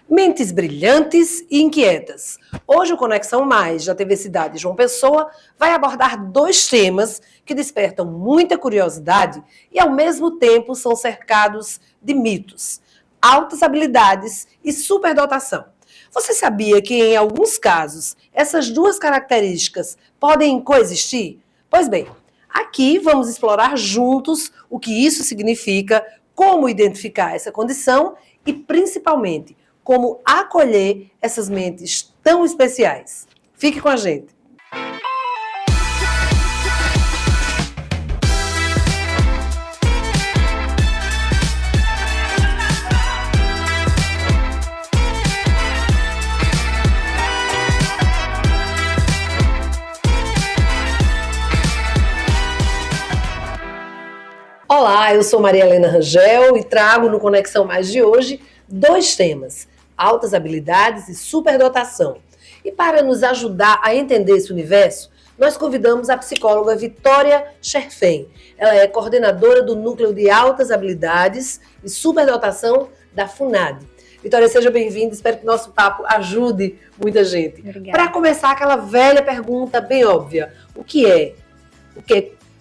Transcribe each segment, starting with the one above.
Mentes brilhantes e inquietas. Hoje o Conexão Mais, da TV Cidade João Pessoa, vai abordar dois temas que despertam muita curiosidade e ao mesmo tempo são cercados de mitos: altas habilidades e superdotação. Você sabia que em alguns casos essas duas características podem coexistir? Pois bem, aqui vamos explorar juntos o que isso significa, como identificar essa condição e principalmente como acolher essas mentes tão especiais. Fique com a gente. Olá, eu sou Maria Helena Rangel e trago no Conexão Mais de hoje dois temas: altas habilidades e superdotação. E para nos ajudar a entender esse universo, nós convidamos a psicóloga Vitória Scherfen. Ela é coordenadora do Núcleo de Altas Habilidades e Superdotação da FUNAD. Vitória, seja bem-vinda. Espero que nosso papo ajude muita gente. Para começar, aquela velha pergunta bem óbvia: o que é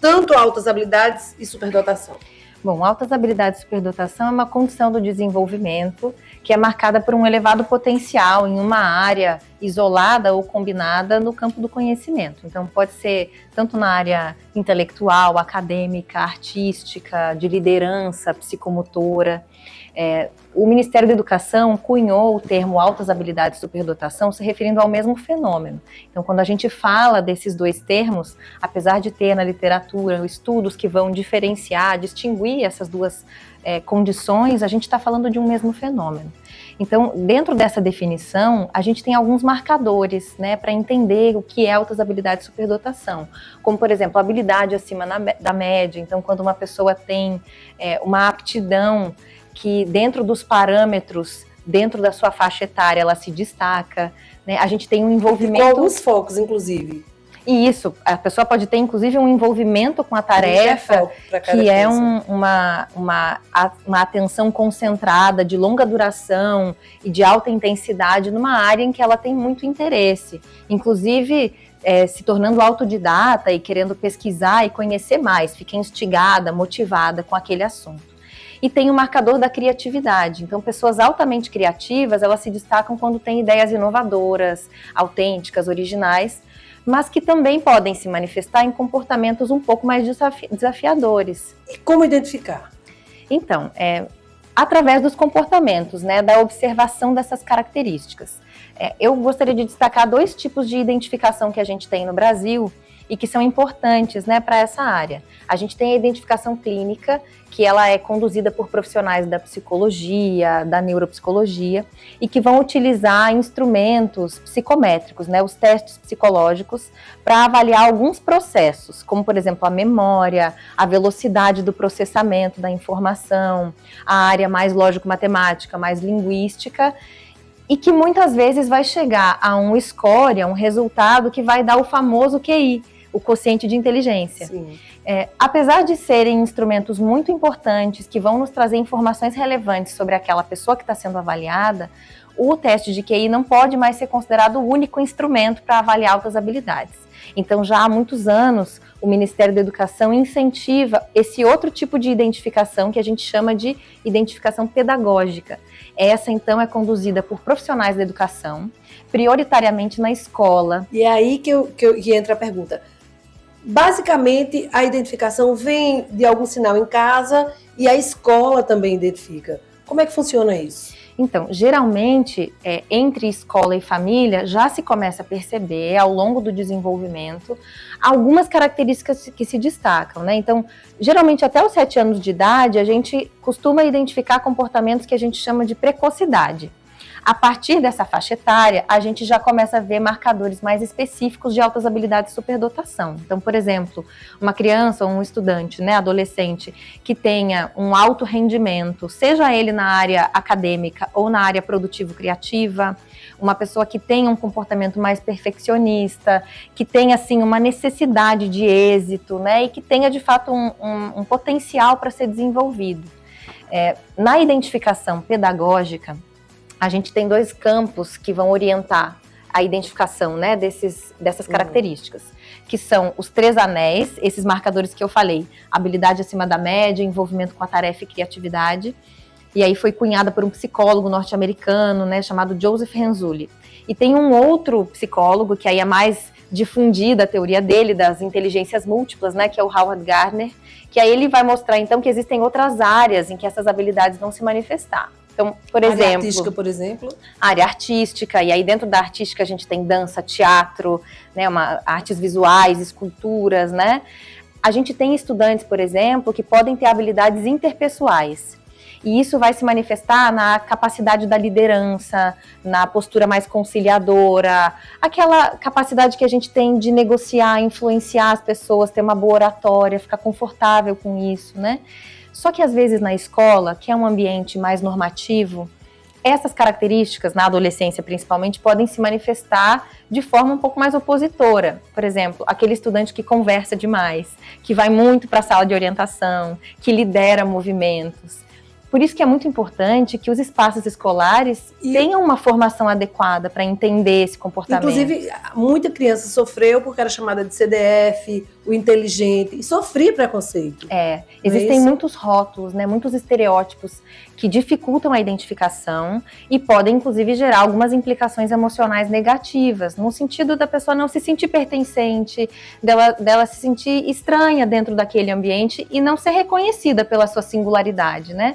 tanto altas habilidades e superdotação? Bom, altas habilidades e superdotação é uma condição do desenvolvimento que é marcada por um elevado potencial em uma área isolada ou combinada no campo do conhecimento. Então, pode ser tanto na área intelectual, acadêmica, artística, de liderança, psicomotora. O Ministério da Educação cunhou o termo altas habilidades e superdotação se referindo ao mesmo fenômeno. Então, quando a gente fala desses dois termos, apesar de ter na literatura estudos que vão diferenciar, distinguir essas duas condições, a gente está falando de um mesmo fenômeno. Então, dentro dessa definição, a gente tem alguns marcadores, para entender o que é altas habilidades e superdotação. Como, por exemplo, habilidade acima da média. Então, quando uma pessoa tem uma aptidão que dentro dos parâmetros, dentro da sua faixa etária, ela se destaca, A gente tem um envolvimento... Com alguns focos, inclusive. E isso, a pessoa pode ter, inclusive, um envolvimento com a tarefa, que é uma atenção concentrada, de longa duração e de alta intensidade numa área em que ela tem muito interesse. Inclusive, se tornando autodidata e querendo pesquisar e conhecer mais, fica instigada, motivada com aquele assunto. E tem o marcador da criatividade. Então, pessoas altamente criativas, elas se destacam quando têm ideias inovadoras, autênticas, originais, mas que também podem se manifestar em comportamentos um pouco mais desafiadores. E como identificar? Então, através dos comportamentos, da observação dessas características. Eu gostaria de destacar dois tipos de identificação que a gente tem no Brasil e que são importantes, para essa área. A gente tem a identificação clínica, que ela é conduzida por profissionais da psicologia, da neuropsicologia, e que vão utilizar instrumentos psicométricos, os testes psicológicos, para avaliar alguns processos, como, por exemplo, a memória, a velocidade do processamento da informação, a área mais lógico-matemática, mais linguística, e que muitas vezes vai chegar a um score, a um resultado que vai dar o famoso QI, o quociente de inteligência. Sim. Apesar de serem instrumentos muito importantes, que vão nos trazer informações relevantes sobre aquela pessoa que está sendo avaliada, o teste de QI não pode mais ser considerado o único instrumento para avaliar altas habilidades. Então, já há muitos anos, o Ministério da Educação incentiva esse outro tipo de identificação que a gente chama de identificação pedagógica. Essa, então, é conduzida por profissionais da educação, prioritariamente na escola. E é aí que entra a pergunta. Basicamente, a identificação vem de algum sinal em casa e a escola também identifica. Como é que funciona isso? Então, geralmente, entre escola e família, já se começa a perceber, ao longo do desenvolvimento, algumas características que se destacam, Então, geralmente, até os 7 anos de idade, a gente costuma identificar comportamentos que a gente chama de precocidade. A partir dessa faixa etária, a gente já começa a ver marcadores mais específicos de altas habilidades e superdotação. Então, por exemplo, uma criança ou um estudante, adolescente, que tenha um alto rendimento, seja ele na área acadêmica ou na área produtivo-criativa, uma pessoa que tenha um comportamento mais perfeccionista, que tenha, assim, uma necessidade de êxito, e que tenha, de fato, um potencial para ser desenvolvido. Na identificação pedagógica, a gente tem 2 campos que vão orientar a identificação, né, dessas características, que são os 3 anéis, esses marcadores que eu falei, habilidade acima da média, envolvimento com a tarefa e criatividade, e aí foi cunhada por um psicólogo norte-americano, né, chamado Joseph Renzulli. E tem um outro psicólogo, que aí é mais difundida a teoria dele, das inteligências múltiplas, né, que é o Howard Gardner, que aí ele vai mostrar, então, que existem outras áreas em que essas habilidades vão se manifestar. Então, por exemplo... Área artística, por exemplo? Área artística, e aí dentro da artística a gente tem dança, teatro, né, artes visuais, esculturas, né? A gente tem estudantes, por exemplo, que podem ter habilidades interpessoais. E isso vai se manifestar na capacidade da liderança, na postura mais conciliadora, aquela capacidade que a gente tem de negociar, influenciar as pessoas, ter uma boa oratória, ficar confortável com isso, né? Só que às vezes na escola, que é um ambiente mais normativo, essas características, na adolescência principalmente, podem se manifestar de forma um pouco mais opositora. Por exemplo, aquele estudante que conversa demais, que vai muito para a sala de orientação, que lidera movimentos. Por isso que é muito importante que os espaços escolares tenham uma formação adequada para entender esse comportamento. Inclusive, muita criança sofreu porque era chamada de CDF, o inteligente, e sofria preconceito. Existem muitos rótulos, né, muitos estereótipos que dificultam a identificação e podem, inclusive, gerar algumas implicações emocionais negativas, no sentido da pessoa não se sentir pertencente, dela se sentir estranha dentro daquele ambiente e não ser reconhecida pela sua singularidade, né?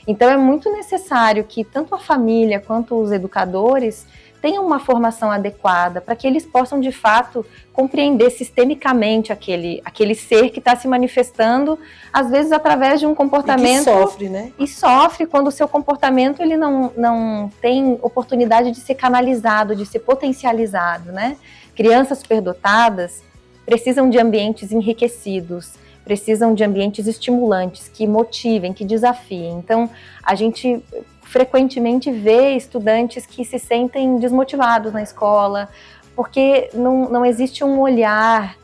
Então é muito necessário que tanto a família quanto os educadores tenham uma formação adequada para que eles possam, de fato, compreender sistemicamente aquele ser que está se manifestando, às vezes através de um comportamento... E que sofre, né? E sofre quando o seu comportamento ele não tem oportunidade de ser canalizado, de ser potencializado, né? Crianças superdotadas precisam de ambientes enriquecidos, precisam de ambientes estimulantes, que motivem, que desafiem. Então, a gente frequentemente vê estudantes que se sentem desmotivados na escola, porque não existe um olhar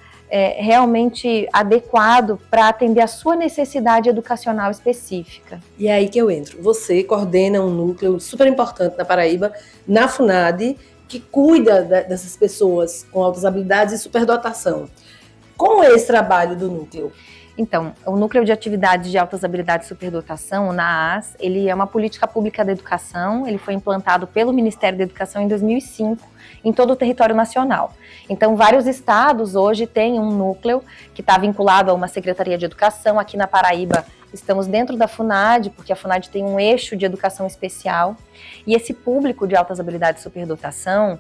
realmente adequado para atender a sua necessidade educacional específica. E é aí que eu entro. Você coordena um núcleo super importante na Paraíba, na FUNAD, que cuida dessas pessoas com altas habilidades e superdotação. Como é esse trabalho do núcleo? Então, o Núcleo de Atividades de Altas Habilidades e Superdotação, o NAAS, ele é uma política pública da educação, ele foi implantado pelo Ministério da Educação em 2005, em todo o território nacional. Então, vários estados hoje têm um núcleo que está vinculado a uma Secretaria de Educação. Aqui na Paraíba, estamos dentro da FUNAD, porque a FUNAD tem um eixo de educação especial. E esse público de altas habilidades e superdotação,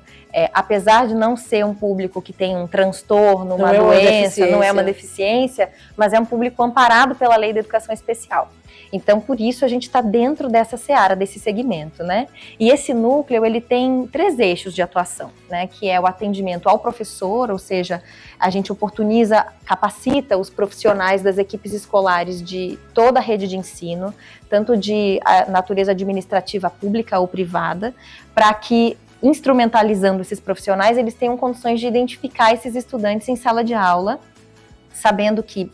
apesar de não ser um público que tem um transtorno, uma doença, não é uma deficiência, mas é um público amparado pela Lei da Educação Especial. Então, por isso, a gente está dentro dessa seara, desse segmento, né? E esse núcleo, ele tem 3 eixos de atuação, né? Que é o atendimento ao professor, ou seja, a gente oportuniza, capacita os profissionais das equipes escolares de toda a rede de ensino, tanto de natureza administrativa pública ou privada, para que, instrumentalizando esses profissionais, eles tenham condições de identificar esses estudantes em sala de aula, sabendo que,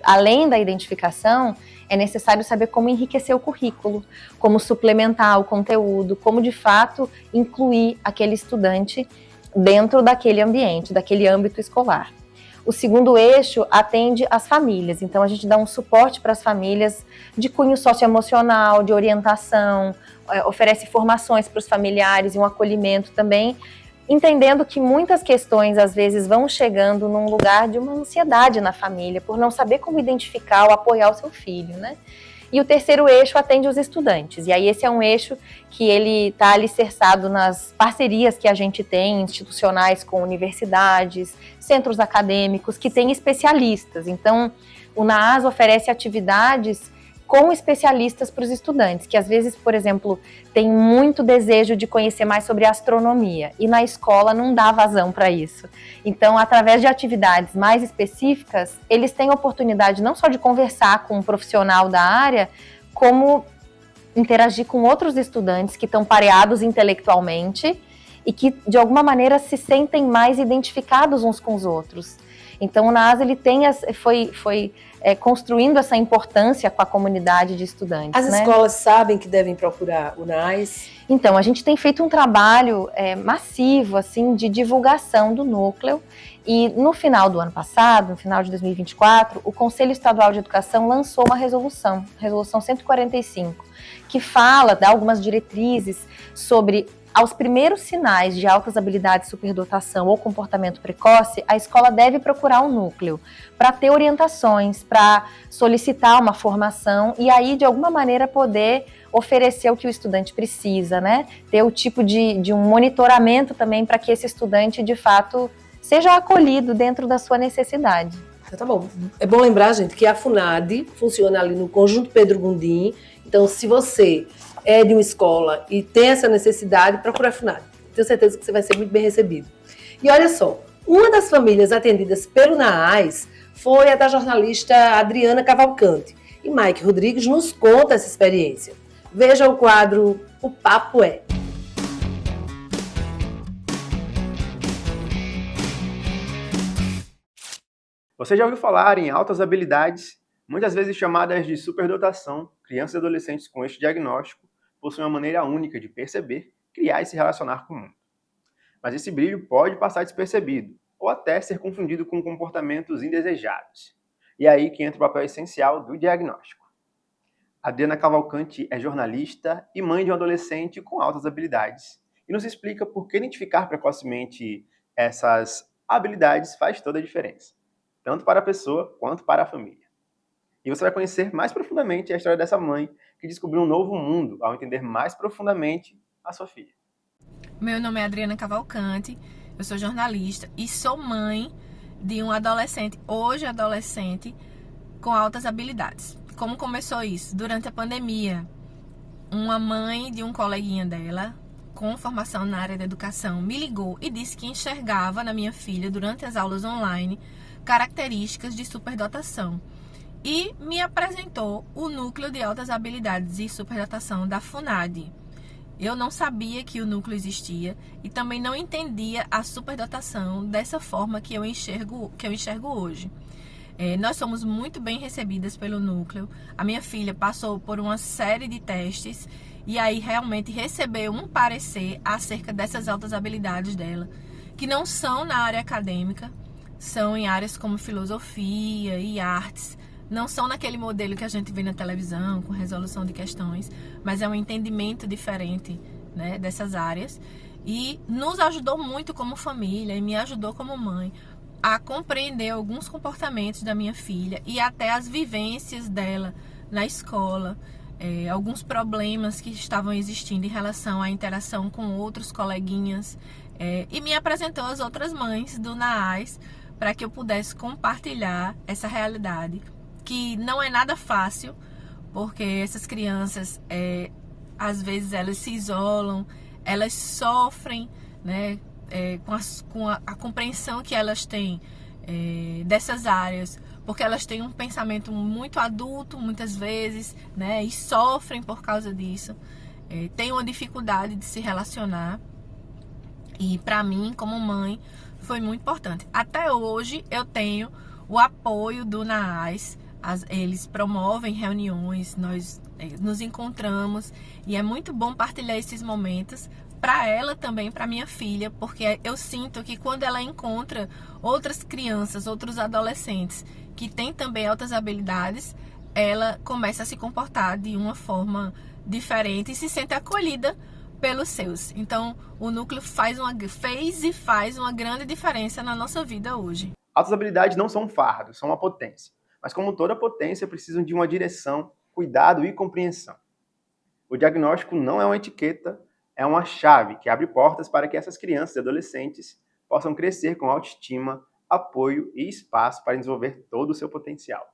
além da identificação, é necessário saber como enriquecer o currículo, como suplementar o conteúdo, como, de fato, incluir aquele estudante dentro daquele ambiente, daquele âmbito escolar. O segundo eixo atende às famílias, então a gente dá um suporte para as famílias de cunho socioemocional, de orientação, oferece formações para os familiares e um acolhimento também, entendendo que muitas questões, às vezes, vão chegando num lugar de uma ansiedade na família, por não saber como identificar ou apoiar o seu filho, né? E o terceiro eixo atende os estudantes. E aí esse é um eixo que ele está alicerçado nas parcerias que a gente tem, institucionais com universidades, centros acadêmicos, que têm especialistas. Então, o NAAS oferece atividades com especialistas para os estudantes, que às vezes, por exemplo, tem muito desejo de conhecer mais sobre astronomia, e na escola não dá vazão para isso. Então, através de atividades mais específicas, eles têm oportunidade não só de conversar com um profissional da área, como interagir com outros estudantes que estão pareados intelectualmente e que, de alguma maneira, se sentem mais identificados uns com os outros. Então, o NAAS ele foi construindo essa importância com a comunidade de estudantes. As escolas sabem que devem procurar o NAAS? Então, a gente tem feito um trabalho massivo assim, de divulgação do núcleo, e no final do ano passado, no final de 2024, o Conselho Estadual de Educação lançou uma resolução 145, que dá algumas diretrizes sobre aos primeiros sinais de altas habilidades, superdotação ou comportamento precoce, a escola deve procurar um núcleo para ter orientações, para solicitar uma formação e aí, de alguma maneira, poder oferecer o que o estudante precisa, né? Ter o tipo de um monitoramento também para que esse estudante, de fato, seja acolhido dentro da sua necessidade. Tá bom. É bom lembrar, gente, que a FUNAD funciona ali no Conjunto Pedro Gondim. Então, se você é de uma escola e tem essa necessidade, procura a FUNAD. Tenho certeza que você vai ser muito bem recebido. E olha só, uma das famílias atendidas pelo NAAS foi a da jornalista Adriana Cavalcante. E Mike Rodrigues nos conta essa experiência. Veja o quadro O Papo É. Você já ouviu falar em altas habilidades, muitas vezes chamadas de superdotação? Crianças e adolescentes com este diagnóstico possuem uma maneira única de perceber, criar e se relacionar com o mundo. Mas esse brilho pode passar despercebido, ou até ser confundido com comportamentos indesejados. E é aí que entra o papel essencial do diagnóstico. Adriana Cavalcante é jornalista e mãe de um adolescente com altas habilidades, e nos explica por que identificar precocemente essas habilidades faz toda a diferença, tanto para a pessoa quanto para a família. E você vai conhecer mais profundamente a história dessa mãe que descobriu um novo mundo ao entender mais profundamente a sua filha. Meu nome é Adriana Cavalcante, eu sou jornalista e sou mãe de um adolescente, hoje adolescente, com altas habilidades. Como começou isso? Durante a pandemia, uma mãe de um coleguinha dela, com formação na área da educação, me ligou e disse que enxergava na minha filha, durante as aulas online, características de superdotação. E me apresentou o Núcleo de Altas Habilidades e Superdotação da FUNAD. Eu não sabia que o núcleo existia e também não entendia a superdotação dessa forma que eu enxergo hoje. Nós somos muito bem recebidas pelo núcleo. A minha filha passou por uma série de testes e aí realmente recebeu um parecer acerca dessas altas habilidades dela, que não são na área acadêmica, são em áreas como filosofia e artes. Não são naquele modelo que a gente vê na televisão, com resolução de questões, mas é um entendimento diferente, né, dessas áreas. E nos ajudou muito como família, e me ajudou como mãe, a compreender alguns comportamentos da minha filha e até as vivências dela na escola, alguns problemas que estavam existindo em relação à interação com outros coleguinhas, e me apresentou as outras mães do NAAS para que eu pudesse compartilhar essa realidade, que não é nada fácil, porque essas crianças, às vezes elas se isolam, elas sofrem, né, com a compreensão que elas têm dessas áreas, porque elas têm um pensamento muito adulto, muitas vezes, né, e sofrem por causa disso, têm uma dificuldade de se relacionar, e para mim, como mãe, foi muito importante. Até hoje eu tenho o apoio do NAAS. Eles promovem reuniões, nós nos encontramos e é muito bom partilhar esses momentos para ela também, para minha filha, porque eu sinto que quando ela encontra outras crianças, outros adolescentes que têm também altas habilidades, ela começa a se comportar de uma forma diferente e se sente acolhida pelos seus. Então, o núcleo fez e faz uma grande diferença na nossa vida hoje. Altas habilidades não são um fardo, são uma potência. Mas como toda potência, precisam de uma direção, cuidado e compreensão. O diagnóstico não é uma etiqueta, é uma chave que abre portas para que essas crianças e adolescentes possam crescer com autoestima, apoio e espaço para desenvolver todo o seu potencial.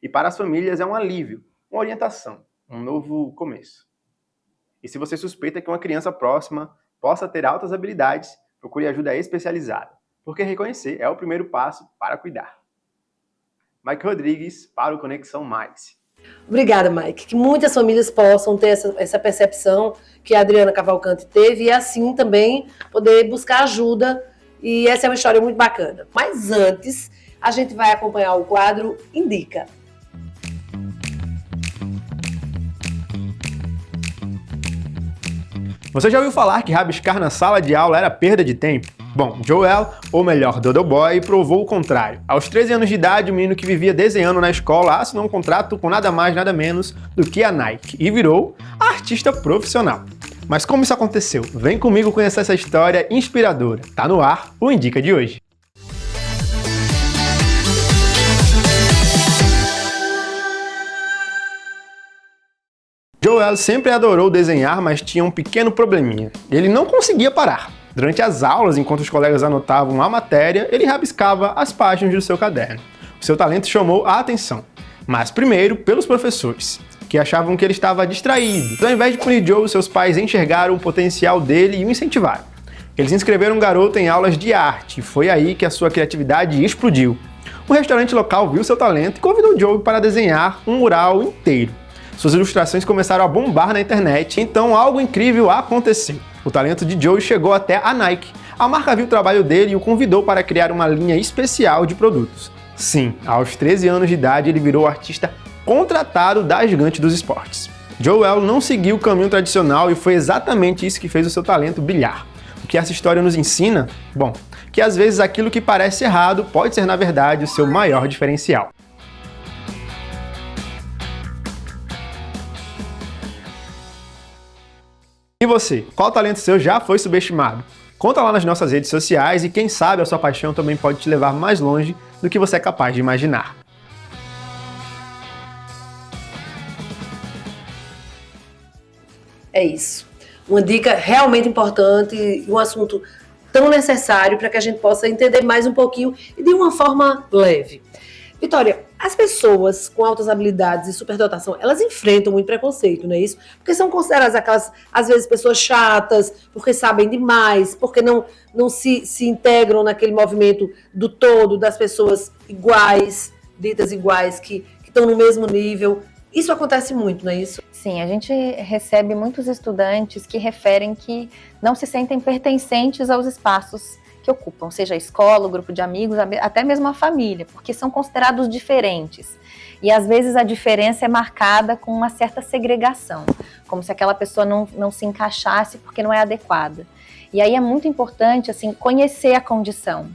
E para as famílias é um alívio, uma orientação, um novo começo. E se você suspeita que uma criança próxima possa ter altas habilidades, procure ajuda especializada, porque reconhecer é o primeiro passo para cuidar. Mike Rodrigues para o Conexão Mais. Obrigada, Mike. Que muitas famílias possam ter essa percepção que a Adriana Cavalcante teve e assim também poder buscar ajuda E essa é uma história muito bacana. Mas antes, a gente vai acompanhar o quadro Indica. Você já ouviu falar que rabiscar na sala de aula era perda de tempo? Bom, Joel, ou melhor, Dodo Boy, provou o contrário. Aos 13 anos de idade, o menino que vivia desenhando na escola assinou um contrato com nada mais, nada menos do que a Nike e virou artista profissional. Mas como isso aconteceu? Vem comigo conhecer essa história inspiradora. Tá no ar o Indica de hoje. Joel sempre adorou desenhar, mas tinha um pequeno probleminha. Ele não conseguia parar. Durante as aulas, enquanto os colegas anotavam a matéria, ele rabiscava as páginas do seu caderno. O seu talento chamou a atenção, mas primeiro pelos professores, que achavam que ele estava distraído. Então, ao invés de punir Joe, seus pais enxergaram o potencial dele e o incentivaram. Eles inscreveram o garoto em aulas de arte, e foi aí que a sua criatividade explodiu. Um restaurante local viu seu talento e convidou Joe para desenhar um mural inteiro. Suas ilustrações começaram a bombar na internet, então algo incrível aconteceu. O talento de Joe chegou até a Nike. A marca viu o trabalho dele e o convidou para criar uma linha especial de produtos. Sim, aos 13 anos de idade ele virou artista contratado da gigante dos esportes. Joel não seguiu o caminho tradicional e foi exatamente isso que fez o seu talento brilhar. O que essa história nos ensina? Bom, que às vezes aquilo que parece errado pode ser na verdade o seu maior diferencial. E você, qual talento seu já foi subestimado? Conta lá nas nossas redes sociais e quem sabe a sua paixão também pode te levar mais longe do que você é capaz de imaginar. É isso. Uma dica realmente importante e um assunto tão necessário para que a gente possa entender mais um pouquinho e de uma forma leve. Vitória, as pessoas com altas habilidades e superdotação, elas enfrentam muito preconceito, não é isso? Porque são consideradas aquelas, às vezes, pessoas chatas, porque sabem demais, porque não se integram naquele movimento do todo, das pessoas iguais, ditas iguais, que estão no mesmo nível. Isso acontece muito, não é isso? Sim, a gente recebe muitos estudantes que referem que não se sentem pertencentes aos espaços que ocupam, seja a escola, o grupo de amigos, até mesmo a família, porque são considerados diferentes. E às vezes a diferença é marcada com uma certa segregação, como se aquela pessoa não se encaixasse porque não é adequada. E aí é muito importante, assim, conhecer a condição,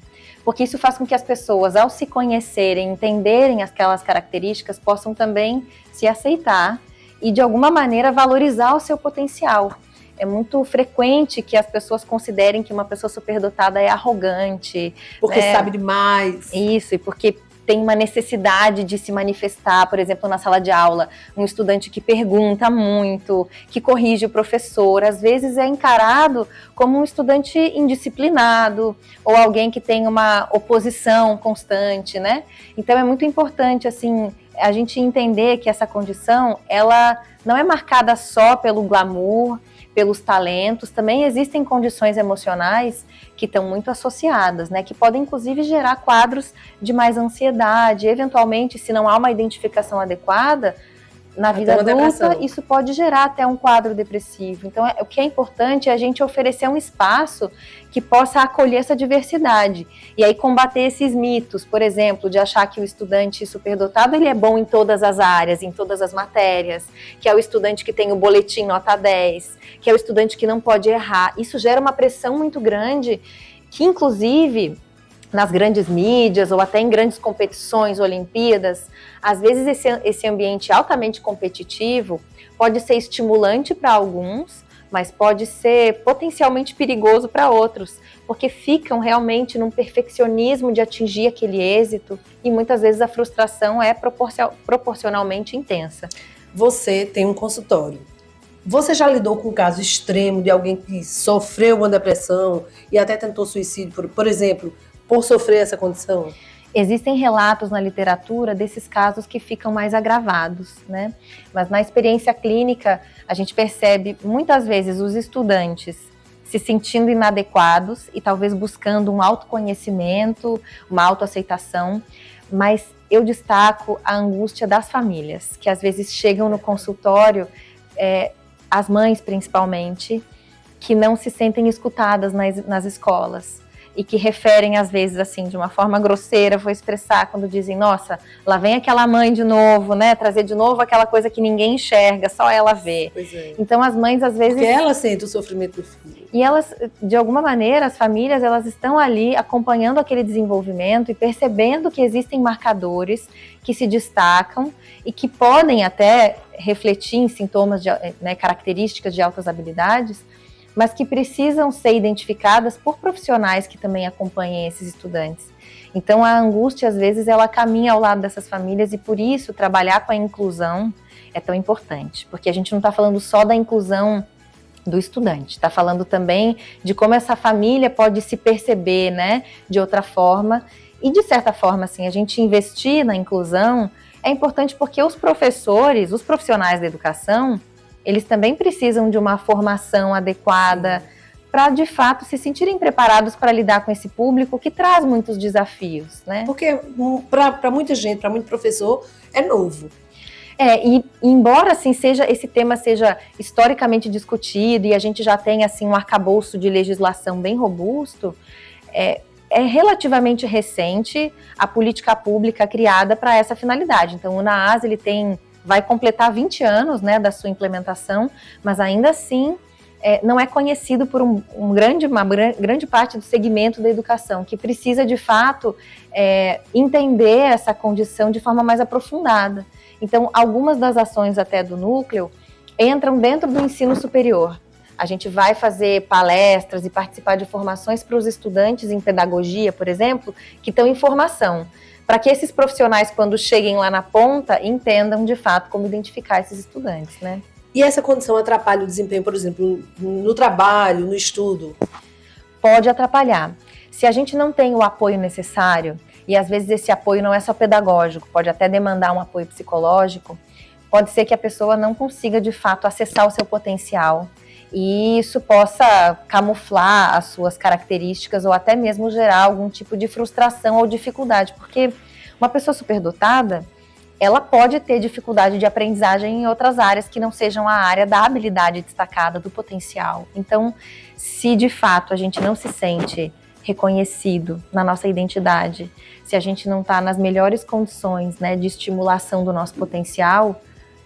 porque isso faz com que as pessoas, ao se conhecerem, entenderem aquelas características, possam também se aceitar e, de alguma maneira, valorizar o seu potencial. É muito frequente que as pessoas considerem que uma pessoa superdotada é arrogante. Porque sabe demais. Isso, e porque tem uma necessidade de se manifestar, por exemplo, na sala de aula, um estudante que pergunta muito, que corrige o professor, às vezes é encarado como um estudante indisciplinado ou alguém que tem uma oposição constante, né? Então é muito importante, assim, a gente entender que essa condição, ela não é marcada só pelo glamour, pelos talentos, também existem condições emocionais que estão muito associadas, né, que podem inclusive gerar quadros de mais ansiedade, eventualmente, se não há uma identificação adequada, na vida adulta, isso pode gerar até um quadro depressivo. Então, o que é importante é a gente oferecer um espaço que possa acolher essa diversidade. E aí combater esses mitos, por exemplo, de achar que o estudante superdotado ele é bom em todas as áreas, em todas as matérias, que é o estudante que tem o boletim nota 10, que é o estudante que não pode errar. Isso gera uma pressão muito grande que, inclusive, nas grandes mídias ou até em grandes competições, Olimpíadas, às vezes esse ambiente altamente competitivo pode ser estimulante para alguns, mas pode ser potencialmente perigoso para outros, porque ficam realmente num perfeccionismo de atingir aquele êxito e muitas vezes a frustração é proporcionalmente intensa. Você tem um consultório. Você já lidou com um caso extremo de alguém que sofreu uma depressão e até tentou suicídio, por exemplo, por sofrer essa condição? Existem relatos na literatura desses casos que ficam mais agravados, né? Mas na experiência clínica, a gente percebe muitas vezes os estudantes se sentindo inadequados e talvez buscando um autoconhecimento, uma autoaceitação, mas eu destaco a angústia das famílias, que às vezes chegam no consultório, as mães principalmente, que não se sentem escutadas nas escolas. e que referem, às vezes, assim, de uma forma grosseira, vou expressar, quando dizem, nossa, lá vem aquela mãe de novo, né, trazer de novo aquela coisa que ninguém enxerga, só ela vê. Pois é. Então, as mães, às vezes... Porque ela sente o sofrimento do filho. E elas, de alguma maneira, as famílias, elas estão ali acompanhando aquele desenvolvimento e percebendo que existem marcadores que se destacam e que podem até refletir em sintomas, né, características de altas habilidades, mas que precisam ser identificadas por profissionais que também acompanhem esses estudantes. Então, a angústia, às vezes, ela caminha ao lado dessas famílias e, por isso, trabalhar com a inclusão é tão importante, porque a gente não está falando só da inclusão do estudante, está falando também de como essa família pode se perceber, né, de outra forma. E, de certa forma, assim, a gente investir na inclusão é importante porque os professores, os profissionais da educação, eles também precisam de uma formação adequada para, de fato, se sentirem preparados para lidar com esse público que traz muitos desafios, né? Porque para muita gente, para muito professor, é novo. E embora assim esse tema seja historicamente discutido e a gente já tenha assim um arcabouço de legislação bem robusto, é relativamente recente a política pública criada para essa finalidade. Então, o NAAS vai completar 20 anos, né, da sua implementação, mas ainda assim não é conhecido por uma grande parte do segmento da educação, que precisa, de fato, entender essa condição de forma mais aprofundada. Então, algumas das ações até do núcleo entram dentro do ensino superior. A gente vai fazer palestras e participar de formações para os estudantes em pedagogia, por exemplo, que estão em formação, para que esses profissionais, quando cheguem lá na ponta, entendam, de fato, como identificar esses estudantes, né? E essa condição atrapalha o desempenho, por exemplo, no trabalho, no estudo? Pode atrapalhar. Se a gente não tem o apoio necessário, e às vezes esse apoio não é só pedagógico, pode até demandar um apoio psicológico, pode ser que a pessoa não consiga, de fato, acessar o seu potencial, e isso possa camuflar as suas características ou até mesmo gerar algum tipo de frustração ou dificuldade, porque uma pessoa superdotada, ela pode ter dificuldade de aprendizagem em outras áreas que não sejam a área da habilidade destacada, do potencial. Então, se de fato a gente não se sente reconhecido na nossa identidade, se a gente não está nas melhores condições, né, de estimulação do nosso potencial,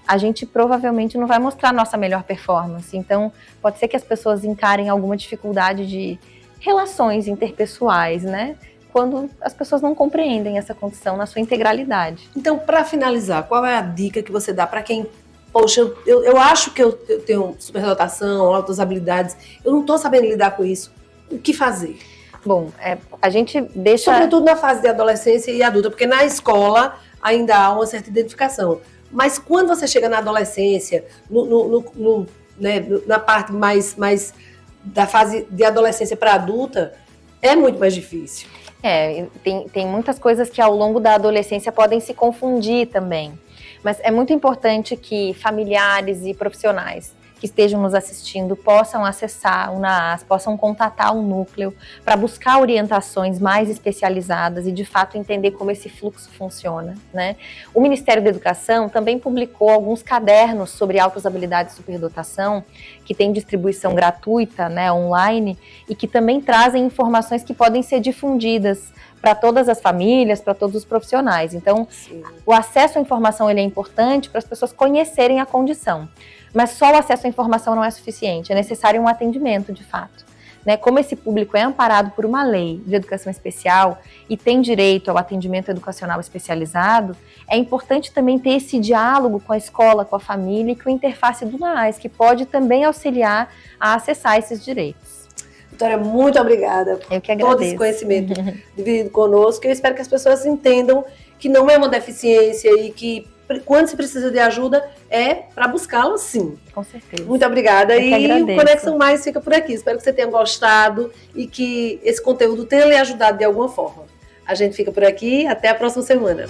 a gente provavelmente não vai mostrar a nossa melhor performance. Então, pode ser que as pessoas encarem alguma dificuldade de relações interpessoais, né? Quando as pessoas não compreendem essa condição na sua integralidade. Então, para finalizar, qual é a dica que você dá para quem, poxa, eu acho que eu tenho superdotação, altas habilidades, eu não estou sabendo lidar com isso, o que fazer? Bom, a gente deixa... Sobretudo na fase de adolescência e adulta, porque na escola ainda há uma certa identificação. Mas quando você chega na adolescência, na parte mais da fase de adolescência para adulta, é muito mais difícil. Tem muitas coisas que ao longo da adolescência podem se confundir também. Mas é muito importante que familiares e profissionais que estejam nos assistindo possam acessar o NAAS, possam contatar o núcleo para buscar orientações mais especializadas e, de fato, entender como esse fluxo funciona, né? O Ministério da Educação também publicou alguns cadernos sobre altas habilidades e superdotação, que tem distribuição gratuita, né, online, e que também trazem informações que podem ser difundidas para todas as famílias, para todos os profissionais. Então, sim, o acesso à informação ele é importante para as pessoas conhecerem a condição. Mas só o acesso à informação não é suficiente, é necessário um atendimento, de fato. Né? Como esse público é amparado por uma lei de educação especial e tem direito ao atendimento educacional especializado, é importante também ter esse diálogo com a escola, com a família e com a interface do NAAS, que pode também auxiliar a acessar esses direitos. Vitória, muito obrigada por todo esse conhecimento dividido conosco. Eu espero que as pessoas entendam que não é uma deficiência e que quando se precisa de ajuda é para buscá-la, sim. Com certeza. Muito obrigada. E o Conexão Mais fica por aqui. Espero que você tenha gostado e que esse conteúdo tenha lhe ajudado de alguma forma. A gente fica por aqui. Até a próxima semana.